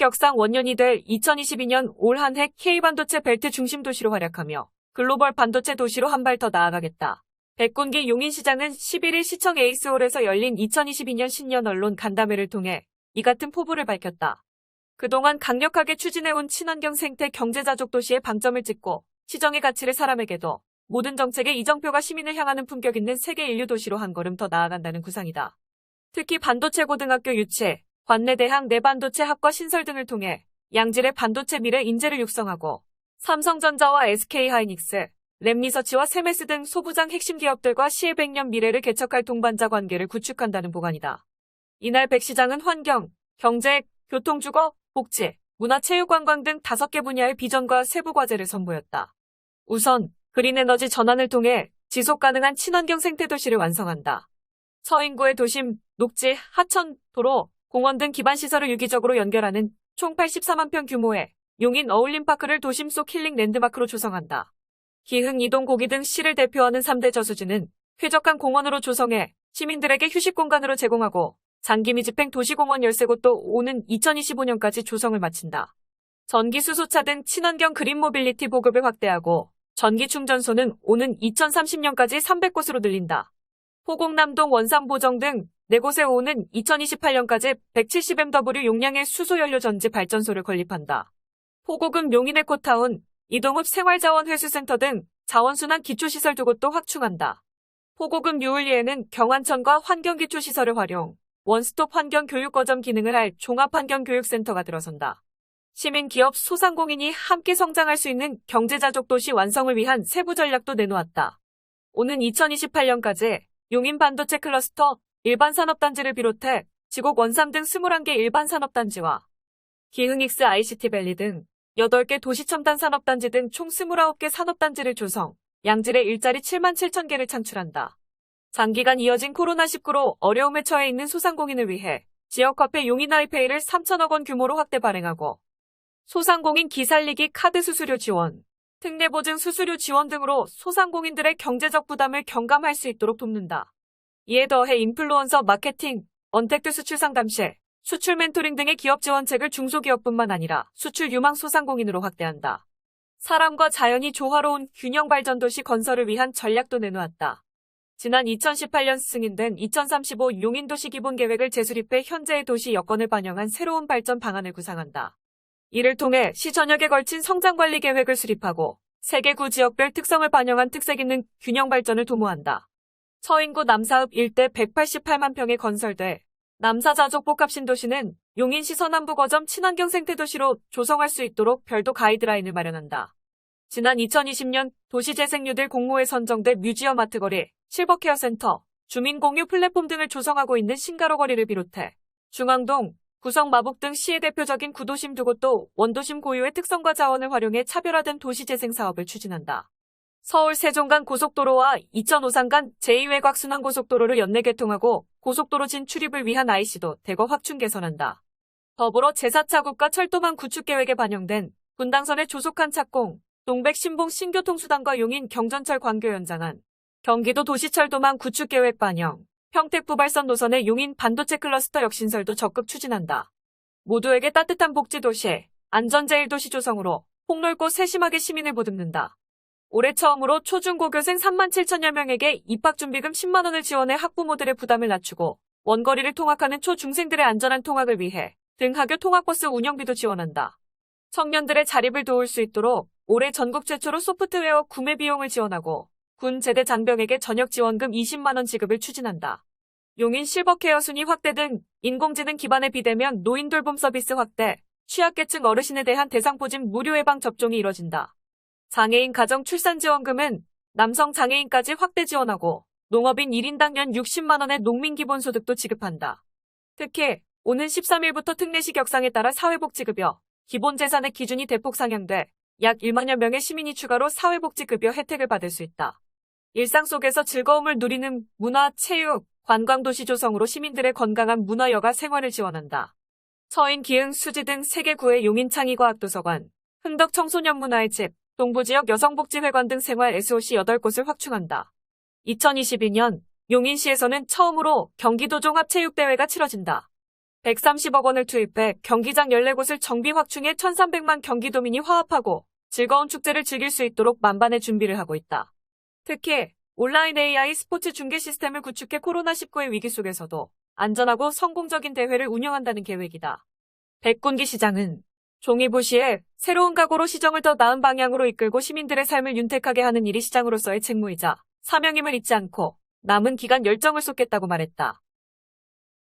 역상 원년이 될 2022년 올 한 해 K반도체 벨트 중심 도시로 활약하며 글로벌 반도체 도시로 한 발 더 나아가겠다. 백군기 용인시장은 11일 시청 에이스홀에서 열린 2022년 신년 언론 간담회를 통해 이 같은 포부를 밝혔다. 그동안 강력하게 추진해온 친환경 생태 경제자족 도시의 방점을 찍고 시정의 가치를 사람에게도 모든 정책의 이정표가 시민을 향하는 품격 있는 세계 인류 도시로 한 걸음 더 나아간다는 구상이다. 특히 반도체 고등학교 유치, 관내대학 내반도체 학과 신설 등을 통해 양질의 반도체 미래 인재를 육성하고 삼성전자와 SK하이닉스, 랩리서치와 세메스 등 소부장 핵심 기업들과 시의 100년 미래를 개척할 동반자 관계를 구축한다는 보관이다. 이날 백 시장은 환경, 경제, 교통주거, 복지, 문화체육관광 등 5개 분야의 비전과 세부 과제를 선보였다. 우선 그린에너지 전환을 통해 지속가능한 친환경 생태도시를 완성한다. 서인구의 도심, 녹지, 하천, 도로, 공원 등 기반시설을 유기적으로 연결하는 총 84만 평 규모의 용인 어울림파크를 도심 속 힐링 랜드마크로 조성한다. 기흥, 이동, 고기 등 시를 대표하는 3대 저수지는 쾌적한 공원으로 조성해 시민들에게 휴식 공간으로 제공하고 장기미 집행 도시공원 13곳도 오는 2025년까지 조성을 마친다. 전기 수소차 등 친환경 그린 모빌리티 보급을 확대하고 전기 충전소는 오는 2030년까지 300곳으로 늘린다. 호곡남동 원산보정 등 4곳에 오는 2028년까지 170MW 용량의 수소연료 전지 발전소를 건립한다. 호곡은 용인에코타운, 이동읍 생활자원회수센터 등 자원순환 기초시설 2곳도 확충한다. 호곡은 유을리에는 경환천과 환경기초시설을 활용, 원스톱 환경교육거점 기능을 할 종합환경교육센터가 들어선다. 시민기업 소상공인이 함께 성장할 수 있는 경제자족 도시 완성을 위한 세부 전략도 내놓았다. 오는 2028년까지 용인 반도체 클러스터 일반산업단지를 비롯해 지곡 원삼 등 21개 일반산업단지와 기흥익스 ICT밸리 등 8개 도시첨단 산업단지 등 총 29개 산업단지를 조성, 양질의 일자리 7만 7천 개를 창출한다. 장기간 이어진 코로나19로 어려움에 처해 있는 소상공인을 위해 지역화폐 용인아이페이를 3천억 원 규모로 확대 발행하고 소상공인 기살리기 카드 수수료 지원, 특례보증 수수료 지원 등으로 소상공인들의 경제적 부담을 경감할 수 있도록 돕는다. 이에 더해 인플루언서 마케팅, 언택트 수출 상담실, 수출 멘토링 등의 기업 지원책을 중소기업뿐만 아니라 수출 유망 소상공인으로 확대한다. 사람과 자연이 조화로운 균형 발전 도시 건설을 위한 전략도 내놓았다. 지난 2018년 승인된 2035 용인도시 기본계획을 재수립해 현재의 도시 여건을 반영한 새로운 발전 방안을 구상한다. 이를 통해 시 전역에 걸친 성장관리 계획을 수립하고 세계구 지역별 특성을 반영한 특색 있는 균형 발전을 도모한다. 서인구 남사읍 일대 188만 평에 건설돼 남사자족복합신도시는 용인시 서남부 거점 친환경 생태도시로 조성할 수 있도록 별도 가이드라인을 마련한다. 지난 2020년 도시재생뉴딜 공모에 선정돼 뮤지엄 아트거리, 실버케어센터, 주민공유 플랫폼 등을 조성하고 있는 신가로거리를 비롯해 중앙동, 구성 마북 등 시의 대표적인 구도심 2곳도 원도심 고유의 특성과 자원을 활용해 차별화된 도시재생 사업을 추진한다. 서울 세종간 고속도로와 이천 오산간 제2외곽순환고속도로를 연내 개통하고 고속도로 진출입을 위한 IC도 대거 확충 개선한다. 더불어 제4차 국가철도망 구축계획에 반영된 분당선의 조속한 착공, 동백 신봉 신교통수단과 용인 경전철 광교 연장안, 경기도 도시철도망 구축계획 반영, 평택 부발선 노선의 용인 반도체 클러스터 역신설도 적극 추진한다. 모두에게 따뜻한 복지도시, 안전제일도시 조성으로 폭넓고 세심하게 시민을 보듬는다. 올해 처음으로 초중고교생 3만 7천여 명에게 입학준비금 10만 원을 지원해 학부모들의 부담을 낮추고 원거리를 통학하는 초중생들의 안전한 통학을 위해 등하교 통학버스 운영비도 지원한다. 청년들의 자립을 도울 수 있도록 올해 전국 최초로 소프트웨어 구매 비용을 지원하고 군 제대 장병에게 전역 지원금 20만 원 지급을 추진한다. 용인 실버케어 순위 확대 등 인공지능 기반의 비대면 노인 돌봄 서비스 확대, 취약계층 어르신에 대한 대상포진 무료 예방 접종이 이뤄진다. 장애인 가정 출산지원금은 남성 장애인까지 확대 지원하고 농업인 1인당 연 60만 원의 농민기본소득도 지급한다. 특히 오는 13일부터 특례시 격상에 따라 사회복지급여, 기본재산의 기준이 대폭 상향돼 약 1만여 명의 시민이 추가로 사회복지급여 혜택을 받을 수 있다. 일상 속에서 즐거움을 누리는 문화, 체육, 관광도시 조성으로 시민들의 건강한 문화여가 생활을 지원한다. 서인, 기흥, 수지 등 3개 구의 용인 창의과학도서관, 흥덕 청소년 문화의 집, 동부지역 여성복지회관 등 생활 SOC 8곳을 확충한다. 2022년 용인시에서는 처음으로 경기도 종합체육대회가 치러진다. 130억 원을 투입해 경기장 14곳을 정비 확충해 1,300만 경기도민이 화합하고 즐거운 축제를 즐길 수 있도록 만반의 준비를 하고 있다. 특히 온라인 AI 스포츠 중계 시스템을 구축해 코로나19의 위기 속에서도 안전하고 성공적인 대회를 운영한다는 계획이다. 백군기 시장은 종이부시에 새로운 각오로 시정을 더 나은 방향으로 이끌고 시민들의 삶을 윤택하게 하는 일이 시장으로서의 책무이자 사명임을 잊지 않고 남은 기간 열정을 쏟겠다고 말했다.